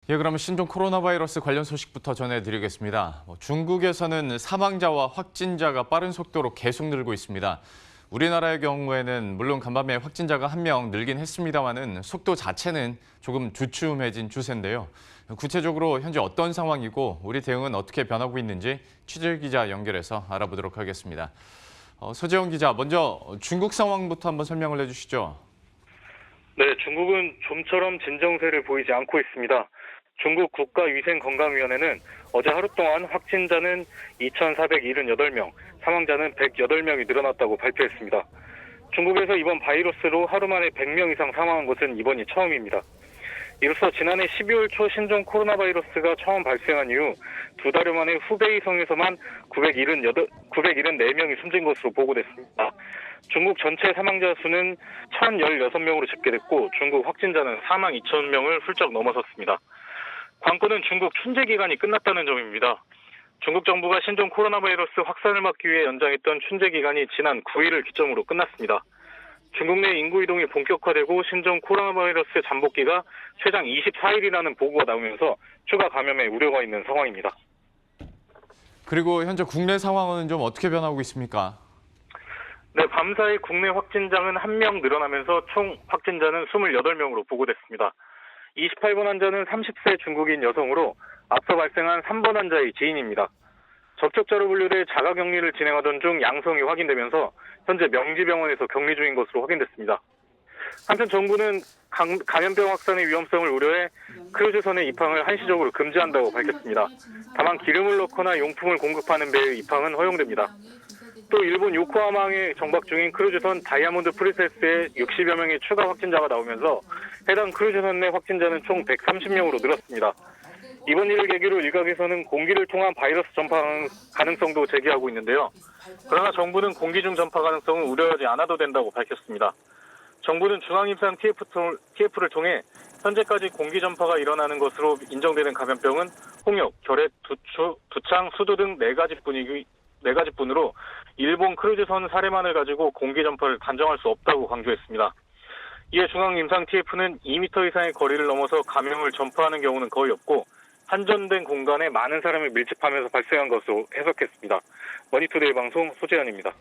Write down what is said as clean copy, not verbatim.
예, 그러면 신종 코로나 바이러스 관련 소식부터 전해드리겠습니다. 중국에서는 사망자와 확진자가 빠른 속도로 계속 늘고 있습니다. 우리나라의 경우에는 물론 간밤에 확진자가 1명 늘긴 했습니다만은 속도 자체는 조금 주춤해진 추세인데요. 구체적으로 현재 어떤 상황이고 우리 대응은 어떻게 변하고 있는지 취재 기자 연결해서 알아보도록 하겠습니다. 서재원 기자, 먼저 중국 상황부터 한번 설명을 해주시죠. 네, 중국은 좀처럼 진정세를 보이지 않고 있습니다. 중국 국가위생건강위원회는 어제 하루 동안 확진자는 2,478명, 사망자는 108명이 늘어났다고 발표했습니다. 중국에서 이번 바이러스로 하루 만에 100명 이상 사망한 것은 이번이 처음입니다. 이로써 지난해 12월 초 신종 코로나 바이러스가 처음 발생한 이후 2달여 만에 후베이성에서만 974명이 숨진 것으로 보고됐습니다. 중국 전체 사망자 수는 1,016명으로 집계됐고 중국 확진자는 42,000명을 훌쩍 넘어섰습니다. 관건은 중국 춘제 기간이 끝났다는 점입니다. 중국 정부가 신종 코로나 바이러스 확산을 막기 위해 연장했던 춘제 기간이 지난 9일을 기점으로 끝났습니다. 중국 내 인구 이동이 본격화되고 신종 코로나 바이러스 잠복기가 최장 24일이라는 보고가 나오면서 추가 감염의 우려가 있는 상황입니다. 그리고 현재 국내 상황은 좀 어떻게 변하고 있습니까? 네, 밤사이 국내 확진자는 1명 늘어나면서 총 확진자는 28명으로 보고됐습니다. 28번 환자는 30세 중국인 여성으로 앞서 발생한 3번 환자의 지인입니다. 접촉자로 분류돼 자가격리를 진행하던 중 양성이 확인되면서 현재 명지병원에서 격리 중인 것으로 확인됐습니다. 한편 정부는 감염병 확산의 위험성을 우려해 크루즈선의 입항을 한시적으로 금지한다고 밝혔습니다. 다만 기름을 넣거나 용품을 공급하는 배의 입항은 허용됩니다. 또 일본 요코하마항에 정박 중인 크루즈선 다이아몬드 프린세스에 60여 명의 추가 확진자가 나오면서 해당 크루즈선 내 확진자는 총 130명으로 늘었습니다. 이번 일을 계기로 일각에서는 공기를 통한 바이러스 전파 가능성도 제기하고 있는데요. 그러나 정부는 공기 중 전파 가능성은 우려하지 않아도 된다고 밝혔습니다. 정부는 중앙임상 TF를 통해 현재까지 공기 전파가 일어나는 것으로 인정되는 감염병은 홍역, 결핵, 두창, 수두 등 4가지뿐으로 일본 크루즈선 사례만을 가지고 공기 전파를 단정할 수 없다고 강조했습니다. 이에 중앙임상 TF는 2m 이상의 거리를 넘어서 감염을 전파하는 경우는 거의 없고 한정된 공간에 많은 사람이 밀집하면서 발생한 것으로 해석했습니다. 머니투데이 방송 소재현입니다.